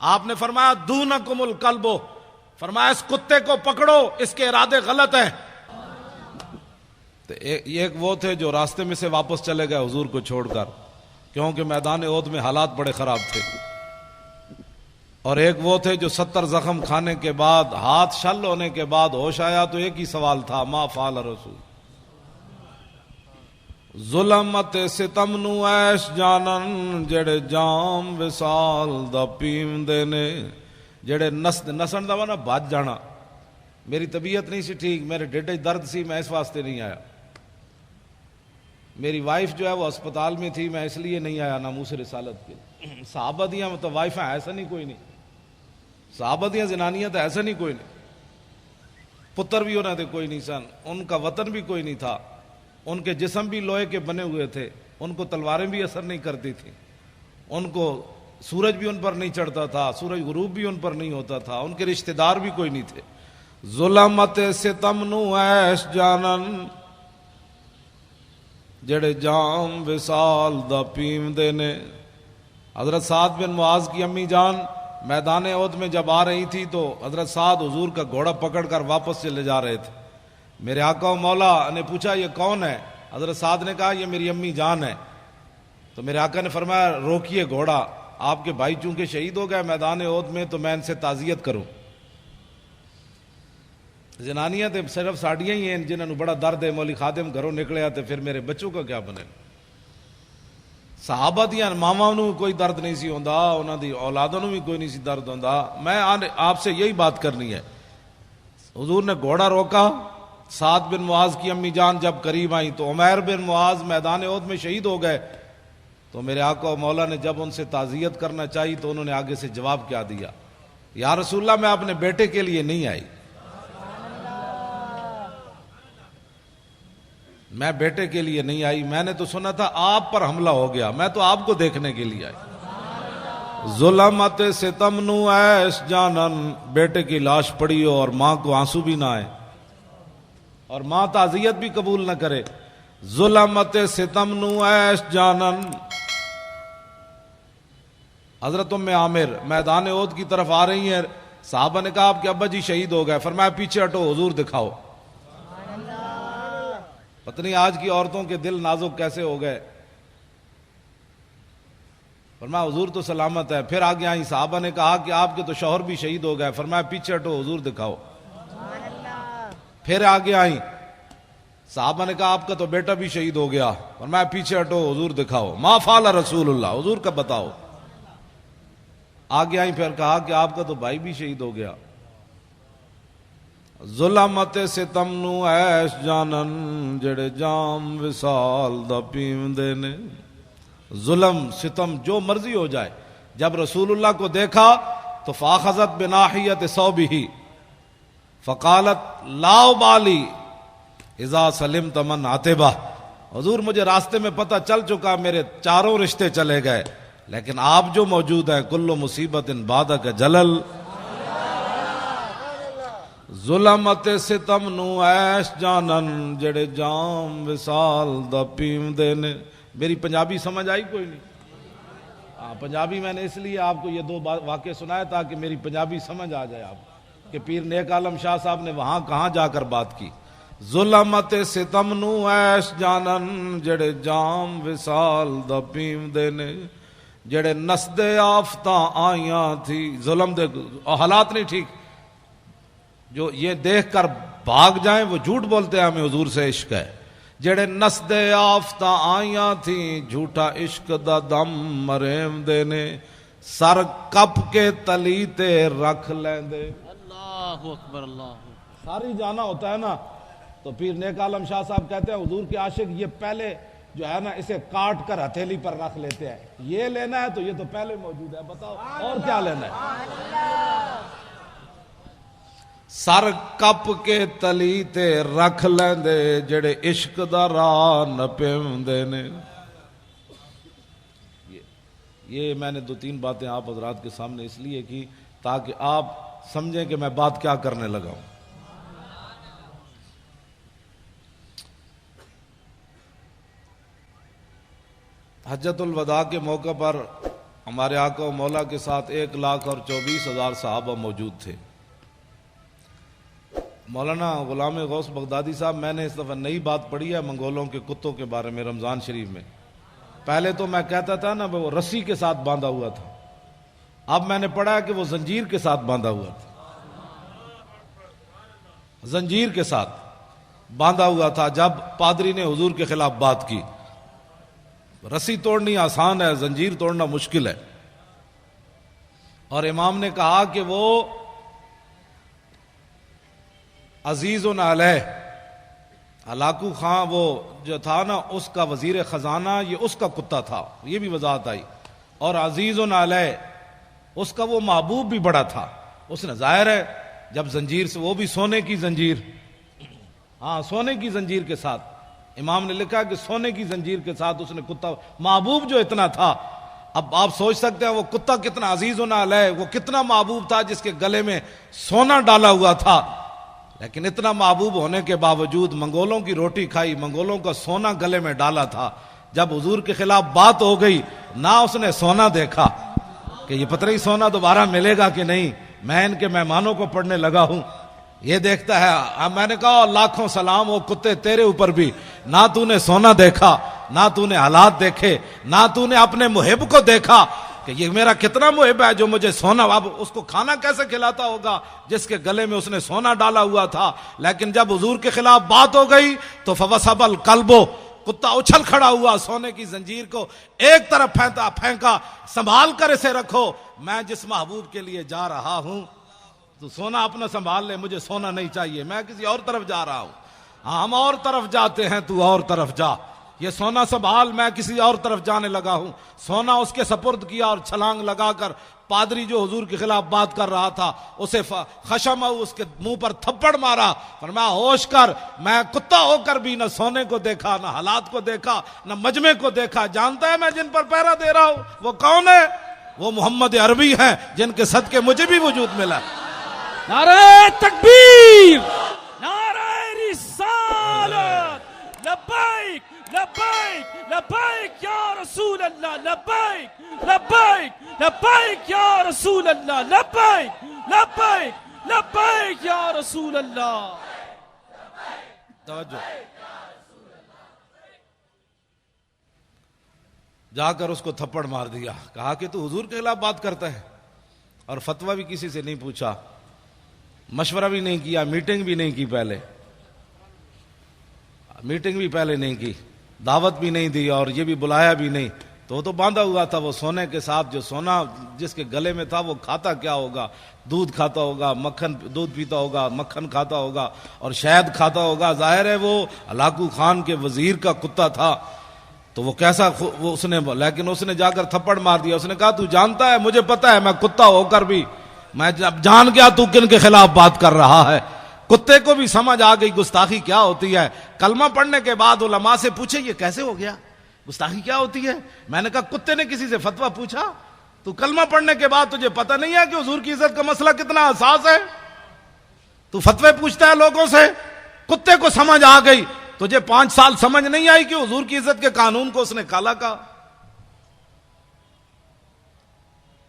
آپ نے فرمایا دونکم الکلبو، فرمایا اس کتے کو پکڑو، اس کے ارادے غلط ہیں۔ تو ایک وہ تھے جو راستے میں سے واپس چلے گئے حضور کو چھوڑ کر، کیونکہ میدان احد میں حالات بڑے خراب تھے، اور ایک وہ تھے جو 70 زخم کھانے کے بعد، ہاتھ شل ہونے کے بعد ہوش آیا تو ایک ہی سوال تھا، ما فعل رسول۔ ظلمت ستم نو ایش جانن جڑے جام وصال دا پیوندے نے، جڑے نسن دا وا نا بھج جانا۔ میری طبیعت نہیں سی ٹھیک، میرے ڈیڈے درد سی، میں اس واسطے نہیں آیا۔ میری وائف جو ہے وہ اسپتال میں تھی، میں اس لیے نہیں آیا ناموس رسالت کے۔ صحابہ دیاں تو وائفیں ایسا نہیں کوئی نہیں، صحابہ دیاں زنانیاں تو ایسا نہیں کوئی نہیں، پتر بھی انہوں نے کوئی نہیں سن، ان کا وطن بھی کوئی نہیں تھا، ان کے جسم بھی لوہے کے بنے ہوئے تھے، ان کو تلواریں بھی اثر نہیں کرتی تھیں، ان کو سورج بھی ان پر نہیں چڑھتا تھا، سورج غروب بھی ان پر نہیں ہوتا تھا، ان کے رشتہ دار بھی کوئی نہیں تھے۔ ظلمت ستم نو ایش جانن جڑے جام وصال دا پیوندے نے۔ حضرت سعد بن معاذ کی امی جان میدان احد میں جب آ رہی تھی تو حضرت سعد حضور کا گھوڑا پکڑ کر واپس چلے جا رہے تھے۔ میرے آقا و مولا نے پوچھا یہ کون ہے؟ حضرت سعد نے کہا یہ میری امی جان ہے۔ تو میرے آقا نے فرمایا روکیے گھوڑا، آپ کے بھائی چونکہ شہید ہو گئے میدان احد میں تو میں ان سے تعزیت کروں۔ زنانیاں تے صرف ساڑیاں ہی ہیں جنہوں نے بڑا درد ہے، مولی خادم گھروں نکلے تے پھر میرے بچوں کا کیا بنے؟ صحابہ دیاں ماواں نوں کوئی درد نہیں سی ہوندا، انہاں دی اولاداں نوں بھی کوئی نہیں سی درد ہوندا۔ میں آپ سے یہی بات کرنی ہے۔ حضور نے گھوڑا روکا، سعد بن معاذ کی امی جان جب قریب آئیں تو عمیر بن معاذ میدان احد میں شہید ہو گئے۔ تو میرے آقا و مولا نے جب ان سے تعزیت کرنا چاہی تو انہوں نے آگے سے جواب کیا دیا؟ یا رسول اللہ میں اپنے بیٹے کے لیے نہیں آئی، میں بیٹے کے لیے نہیں آئی، میں نے تو سنا تھا آپ پر حملہ ہو گیا، میں تو آپ کو دیکھنے کے لیے آئی۔ ظلمت ستم نو ایش جانن، بیٹے کی لاش پڑی ہو اور ماں کو آنسو بھی نہ آئے اور ماں تعزیت بھی قبول نہ کرے۔ ظلمت ستم نو ایش جانن۔ حضرت ام عامر میدان احد کی طرف آ رہی ہیں، صحابہ نے کہا آپ کے ابا جی شہید ہو گئے، فرمایا پیچھے ہٹو حضور دکھاؤ۔ پتہ نہیں آج کی عورتوں کے دل نازک کیسے ہو گئے۔ فرمایا حضور تو سلامت ہے۔ پھر آگے آئیں، صحابہ نے کہا کہ آپ کے تو شوہر بھی شہید ہو گئے، فرمایا پیچھے ہٹو حضور دکھاؤ۔ پھر آگے آئیں، صحابہ نے کہا آپ کا تو بیٹا بھی شہید ہو گیا، فرمایا پیچھے ہٹو حضور دکھاؤ۔ ما فعل رسول اللہ، حضور کا بتاؤ۔ آگے آئیں، پھر کہا کہ آپ کا تو بھائی بھی شہید ہو گیا۔ ظلمت ستم نو ایش جانن جڑے جام وصال دا پیوندے نے۔ ظلم ستم جو مرضی ہو جائے، جب رسول اللہ کو دیکھا تو فاخذت بناحیت ثوبہ فقالت لا ابالی اذا سلمت من عتبہ، حضور مجھے راستے میں پتہ چل چکا میرے چاروں رشتے چلے گئے، لیکن آپ جو موجود ہیں، کل مصیبت بعدک جلل۔ ظلمت ستم نو ایش جانن جڑے جام وصال دا پیوندے نے۔ میری پنجابی سمجھ آئی کوئی نہیں؟ ہاں پنجابی میں نے اس لیے آپ کو یہ دو واقعے سنایا تاکہ میری پنجابی سمجھ آ جائے آپ کہ پیر نیک عالم شاہ صاحب نے وہاں کہاں جا کر بات کی۔ ظلمت ستم نو ایش جانن جڑے جام وصال دا پیوندے نے، جڑے نسدے آفتاں آئیاں تھی۔ ظلم دے حالات نہیں ٹھیک، جو یہ دیکھ کر بھاگ جائیں وہ جھوٹ بولتے ہیں ہمیں حضور سے عشق ہے۔ جڑے نسدے آفتاں آئیاں تھیں، جھوٹا عشق دا دم مریم دے نے، سر کپ کے تلی تے رکھ لیندے۔ اللہ اکبر، اللہ ساری جانا ہوتا ہے نا، تو پیر نیک عالم شاہ صاحب کہتے ہیں حضور کے عاشق یہ پہلے جو ہے نا اسے کاٹ کر ہتھیلی پر رکھ لیتے ہیں، یہ لینا ہے تو یہ تو پہلے موجود ہے، بتاؤ اور کیا لینا ہے؟ سر کپ کے تلی تے رکھ لیندے جڑے عشق دا راہ نہ پیوندے نے۔ یہ میں نے 2-3 باتیں آپ حضرات کے سامنے اس لیے کی تاکہ آپ سمجھیں کہ میں بات کیا کرنے لگا ہوں۔ حجۃ الوداع کے موقع پر ہمارے آقا و مولا کے ساتھ 1,24,000 صحابہ موجود تھے۔ مولانا غلام غوث بغدادی صاحب، میں نے اس دفعہ نئی بات پڑھی ہے منگولوں کے کتوں کے بارے میں رمضان شریف میں۔ پہلے تو میں کہتا تھا نا وہ رسی کے ساتھ باندھا ہوا تھا، اب میں نے پڑھا ہے کہ وہ زنجیر کے ساتھ باندھا ہوا تھا، زنجیر کے ساتھ باندھا ہوا تھا جب پادری نے حضور کے خلاف بات کی۔ رسی توڑنی آسان ہے، زنجیر توڑنا مشکل ہے۔ اور امام نے کہا کہ وہ عزیز علیہ، ہلاکو خان وہ جو تھا نا اس کا وزیر خزانہ، یہ اس کا کتا تھا، یہ بھی وضاحت آئی۔ اور عزیز علیہ اس کا وہ محبوب بھی بڑا تھا، اس نے ظاہر ہے جب زنجیر سے، وہ بھی سونے کی زنجیر، ہاں سونے کی زنجیر کے ساتھ، امام نے لکھا کہ سونے کی زنجیر کے ساتھ اس نے کتا، محبوب جو اتنا تھا، اب آپ سوچ سکتے ہیں وہ کتا کتنا عزیز علیہ، وہ کتنا محبوب تھا جس کے گلے میں سونا ڈالا ہوا تھا، لیکن اتنا محبوب ہونے کے باوجود منگولوں کی روٹی کھائی، منگولوں کا سونا گلے میں ڈالا تھا۔ جب حضور کے خلاف بات ہو گئی، نہ اس نے سونا دیکھا کہ یہ پتہ نہیں سونا دوبارہ ملے گا کہ نہیں، میں ان کے مہمانوں کو پڑھنے لگا ہوں، یہ دیکھتا ہے۔ میں نے کہا لاکھوں سلام وہ کتے تیرے اوپر بھی، نہ تو نے سونا دیکھا، نہ تو نے حالات دیکھے، نہ تو نے اپنے محب کو دیکھا کہ یہ میرا کتنا محب ہے جو مجھے سونا، اب اس کو کھانا کیسے کھلاتا ہوگا جس کے گلے میں اس نے سونا ڈالا ہوا تھا۔ لیکن جب حضور کے خلاف بات ہو گئی تو فوسب القلب، کتا اچھل کھڑا ہوا، سونے کی زنجیر کو ایک طرف پھینکا، سنبھال کر اسے رکھو، میں جس محبوب کے لیے جا رہا ہوں تو سونا اپنا سنبھال لے، مجھے سونا نہیں چاہیے، میں کسی اور طرف جا رہا ہوں۔ ہاں ہم اور طرف جاتے ہیں، تو اور طرف جا، یہ سونا سنبھال، میں کسی اور طرف جانے لگا ہوں۔ سونا اس کے سپرد کیا اور چھلانگ لگا کر پادری جو حضور کے خلاف بات کر رہا تھا اسے خشم، اس کے منہ پر تھپڑ مارا، فرمایا ہوش کر، میں کتا ہو کر بھی نہ سونے کو دیکھا، نہ حالات کو دیکھا، نہ مجمع کو دیکھا، جانتا ہے میں جن پر پہرا دے رہا ہوں وہ کون ہے؟ وہ محمد عربی ہیں جن کے صدقے مجھے بھی وجود ملا۔ نعرہ تکبیر، نعرہ رسالت، لبیک لبیک لبیک یا رسول اللہ، لبیک لبیک لبیک یا رسول اللہ، لبیک لبیک لبیک یا رسول اللہ۔ توجہ، جا کر اس کو تھپڑ مار دیا، کہا کہ تو حضور کے خلاف بات کرتا ہے، اور فتویٰ بھی کسی سے نہیں پوچھا، مشورہ بھی نہیں کیا، میٹنگ بھی نہیں کی، پہلے میٹنگ بھی پہلے نہیں کی، دعوت بھی نہیں دی، اور یہ بھی بلایا بھی نہیں، تو باندھا ہوا تھا وہ سونے کے ساتھ، جو سونا جس کے گلے میں تھا وہ کھاتا کیا ہوگا؟ دودھ کھاتا ہوگا، مکھن، دودھ پیتا ہوگا، مکھن کھاتا ہوگا اور شہد کھاتا ہوگا، ظاہر ہے وہ ہلاکو خان کے وزیر کا کتا تھا، تو وہ کیسا وہ اس نے، لیکن اس نے جا کر تھپڑ مار دیا، اس نے کہا تو جانتا ہے، مجھے پتا ہے، میں کتا ہو کر بھی میں جان گیا تو کن کے خلاف بات کر رہا ہے۔ کتے کو بھی سمجھ آ گئی گستاخی کیا ہوتی ہے۔ کلمہ پڑھنے کے بعد علماء سے پوچھے یہ کیسے ہو گیا، گستاخی کیا ہوتی ہے؟ میں نے کہا کتے نے کسی سے فتویٰ پوچھا؟ تو کلمہ پڑھنے کے بعد تجھے پتہ نہیں ہے کہ حضور کی عزت کا مسئلہ کتنا حساس ہے؟ تو فتوے پوچھتا ہے لوگوں سے؟ کتے کو سمجھ آ گئی، تجھے 5 سال سمجھ نہیں آئی کہ حضور کی عزت کے قانون کو اس نے کالا کہا؟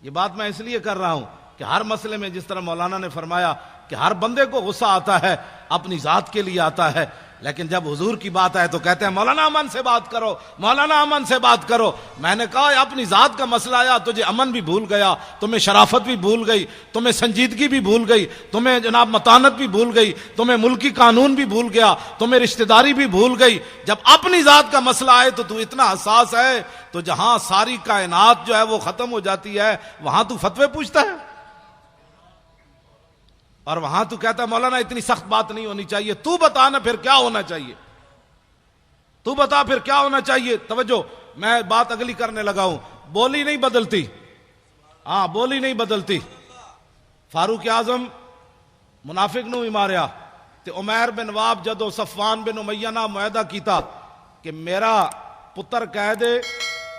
یہ بات میں اس لیے کر رہا ہوں کہ ہر مسئلے میں جس طرح مولانا نے فرمایا کہ ہر بندے کو غصہ آتا ہے، اپنی ذات کے لیے آتا ہے، لیکن جب حضور کی بات آئے تو کہتے ہیں مولانا امن سے بات کرو، مولانا امن سے بات کرو۔ میں نے کہا اپنی ذات کا مسئلہ آیا، تجھے امن بھی بھول گیا، تمہیں شرافت بھی بھول گئی، تمہیں سنجیدگی بھی بھول گئی، تمہیں جناب متانت بھی بھول گئی، تمہیں ملکی قانون بھی بھول گیا، تمہیں رشتہ داری بھی بھول گئی۔ جب اپنی ذات کا مسئلہ آئے تو اتنا حساس ہے، تو جہاں ساری کائنات جو ہے وہ ختم ہو جاتی ہے وہاں تو فتوے پوچھتا ہے، اور وہاں تو کہتا ہے مولانا اتنی سخت بات نہیں ہونی چاہیے، تو بتا نا پھر کیا ہونا چاہیے، تو بتا پھر کیا ہونا چاہیے۔ توجہ، میں بات اگلی کرنے لگا ہوں، بولی نہیں بدلتی، ہاں بولی نہیں بدلتی۔ فاروق اعظم منافق نو ہی ماریا تے عمیر بن واب جدو صفوان بن امیہ نہ معاہدہ کیتا کہ میرا پتر کہہ دے،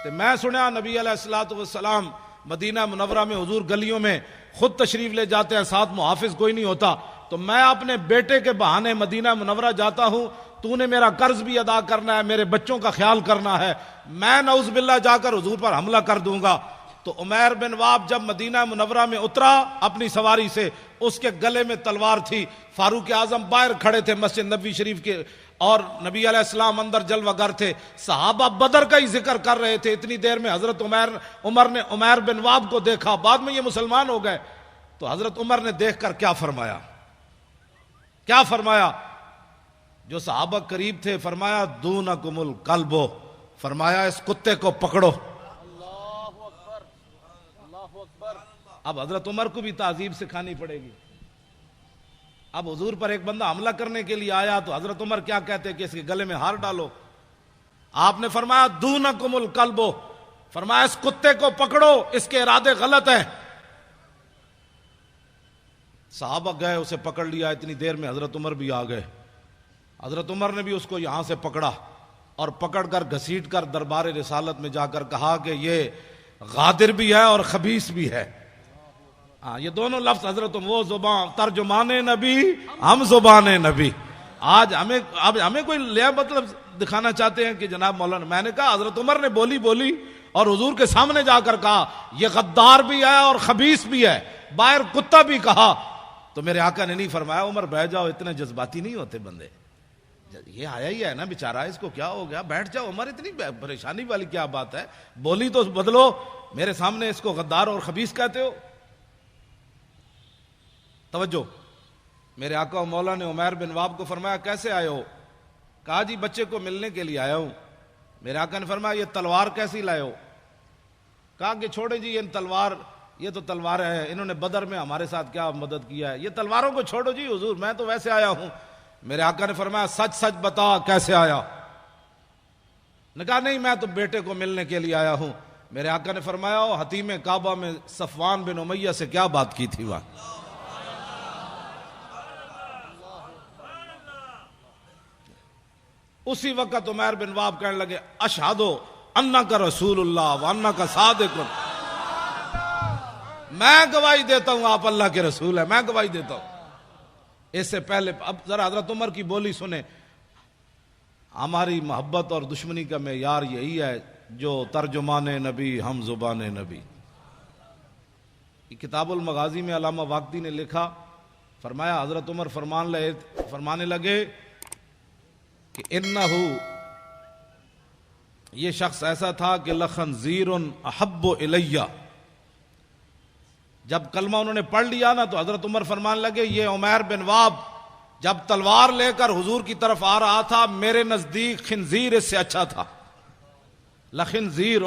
تے میں سنیا نبی علیہ الصلوۃ والسلام مدینہ منورہ میں حضور گلیوں میں خود تشریف لے جاتے ہیں، ساتھ محافظ کوئی نہیں ہوتا، تو میں اپنے بیٹے کے بہانے مدینہ منورہ جاتا ہوں، تو نے میرا قرض بھی ادا کرنا ہے، میرے بچوں کا خیال کرنا ہے، میں نعوذ باللہ جا کر حضور پر حملہ کر دوں گا۔ تو عمیر بن واب جب مدینہ منورہ میں اترا اپنی سواری سے، اس کے گلے میں تلوار تھی، فاروق اعظم باہر کھڑے تھے مسجد نبوی شریف کے، اور نبی علیہ السلام اندر جلوہ گر تھے، صحابہ بدر کا ہی ذکر کر رہے تھے، اتنی دیر میں حضرت عمر نے عمیر بن واب کو دیکھا، بعد میں یہ مسلمان ہو گئے، تو حضرت عمر نے دیکھ کر کیا فرمایا؟ کیا فرمایا؟ جو صحابہ قریب تھے، فرمایا دونکم الکلب، فرمایا اس کتے کو پکڑو۔ اب حضرت عمر کو بھی تعذیب سکھانی پڑے گی۔ اب حضور پر ایک بندہ حملہ کرنے کے لیے آیا تو حضرت عمر کیا کہتے کہ اس کے گلے میں ہار ڈالو؟ آپ نے فرمایا دونکم الکلب، فرمایا اس کتے کو پکڑو، اس کے ارادے غلط ہیں۔ صحابہ گئے، اسے پکڑ لیا، اتنی دیر میں حضرت عمر بھی آ گئے۔ حضرت عمر نے بھی اس کو یہاں سے پکڑا اور پکڑ کر گھسیٹ کر دربار رسالت میں جا کر کہا کہ یہ غادر بھی ہے اور خبیث بھی ہے۔ ہاں، یہ دونوں لفظ حضرت وہ زبان ترجمان نبی، ہم زبان نبی۔ آج ہمیں کوئی لیا مطلب دکھانا چاہتے ہیں کہ جناب مولانا، میں نے کہا حضرت عمر نے بولی اور حضور کے سامنے جا کر کہا یہ غدار بھی ہے اور خبیث بھی ہے، باہر کتا بھی کہا، تو میرے آقا نے نہیں فرمایا عمر بیٹھ جاؤ، اتنے جذباتی نہیں ہوتے بندے، یہ آیا ہی ہے نا بیچارہ، اس کو کیا ہو گیا، بیٹھ جاؤ عمر، اتنی پریشانی والی کیا بات ہے، بولی تو بدلو، میرے سامنے اس کو غدار اور خبیث کہتے ہو۔ توجہ، میرے آقا و مولا نے عمیر بن واب کو فرمایا کیسے آئے ہو؟ کہا جی بچے کو ملنے کے لیے آیا ہوں۔ میرے آقا نے فرمایا یہ تلوار کیسی لائے ہو؟ کہا کہ چھوڑے جی یہ تو تلوار ہے، انہوں نے بدر میں ہمارے ساتھ کیا مدد کیا ہے، یہ تلواروں کو چھوڑو جی حضور، میں تو ویسے آیا ہوں۔ میرے آقا نے فرمایا سچ سچ بتا کیسے آیا؟ نے کہا نہیں میں تو بیٹے کو ملنے کے لیے آیا ہوں۔ میرے آقا نے فرمایا حتیم کعبہ میں صفوان بن امیہ سے کیا بات کی تھی وہاں؟ اسی وقت عمیر بن واب کہنے لگے اشہدو انک رسول اللہ وانک صادق، میں گواہی دیتا ہوں آپ اللہ کے رسول ہیں، میں گواہی دیتا ہوں۔ اس سے پہلے اب ذرا حضرت عمر کی بولی سنیں۔ ہماری محبت اور دشمنی کا معیار یہی ہے جو ترجمان نبی ہم زبان نبی۔ کتاب المغازی میں علامہ واقدی نے لکھا، فرمایا حضرت عمر فرمانے لگے کہ انہو، یہ شخص ایسا تھا کہ لخنزیر احب الیہ، جب کلمہ انہوں نے پڑھ لیا نا تو حضرت عمر فرمانے لگے یہ عمیر بن واب جب تلوار لے کر حضور کی طرف آ رہا تھا میرے نزدیک خنزیر اس سے اچھا تھا۔ لخنزیر،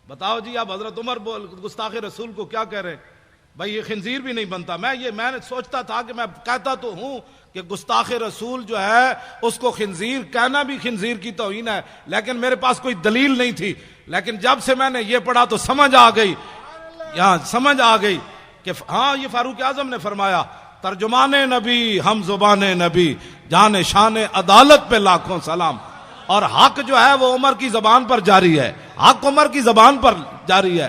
بتاؤ جی اب حضرت عمر گستاخ رسول کو کیا کہہ رہے ہیں؟ بھائی یہ خنزیر بھی نہیں بنتا۔ میں نے سوچتا تھا کہ میں کہتا تو ہوں کہ گستاخ رسول جو ہے اس کو خنزیر کہنا بھی خنزیر کی توہین ہے، لیکن میرے پاس کوئی دلیل نہیں تھی، لیکن جب سے میں نے یہ پڑھا تو سمجھ آ گئی کہ ہاں یہ فاروق اعظم نے فرمایا ترجمان نبی ہم زبان نبی، جان شان عدالت پہ لاکھوں سلام، اور حق جو ہے وہ عمر کی زبان پر جاری ہے، حق عمر کی زبان پر جاری ہے۔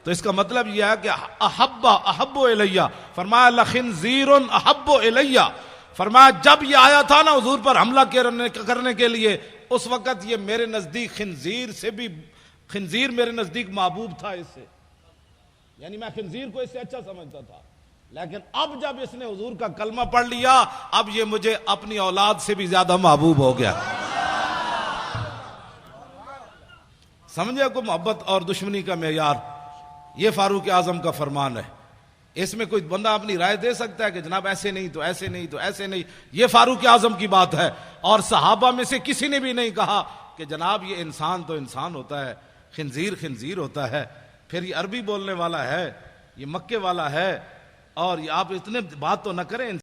تو اس کا مطلب یہ ہے کہ احب الیہ، فرمایا لخنزیر احب الیہ، فرمایا جب یہ آیا تھا نا حضور پر حملہ کرنے کے لیے اس وقت یہ میرے نزدیک خنزیر میرے نزدیک محبوب تھا اس سے، یعنی میں خنزیر کو اس سے اچھا سمجھتا تھا، لیکن اب جب اس نے حضور کا کلمہ پڑھ لیا اب یہ مجھے اپنی اولاد سے بھی زیادہ محبوب ہو گیا۔ سمجھے کو محبت اور دشمنی کا معیار، یہ فاروق اعظم کا فرمان ہے۔ اس میں کوئی بندہ اپنی رائے دے سکتا ہے کہ جناب ایسے نہیں تو ایسے نہیں تو ایسے نہیں، یہ فاروق اعظم کی بات ہے، اور صحابہ میں سے کسی نے بھی نہیں کہا کہ جناب یہ انسان تو انسان ہوتا ہے، خنزیر ہوتا ہے، پھر یہ عربی بولنے والا ہے، یہ مکے والا ہے، اور یہ آپ اتنے بات تو نہ کریں۔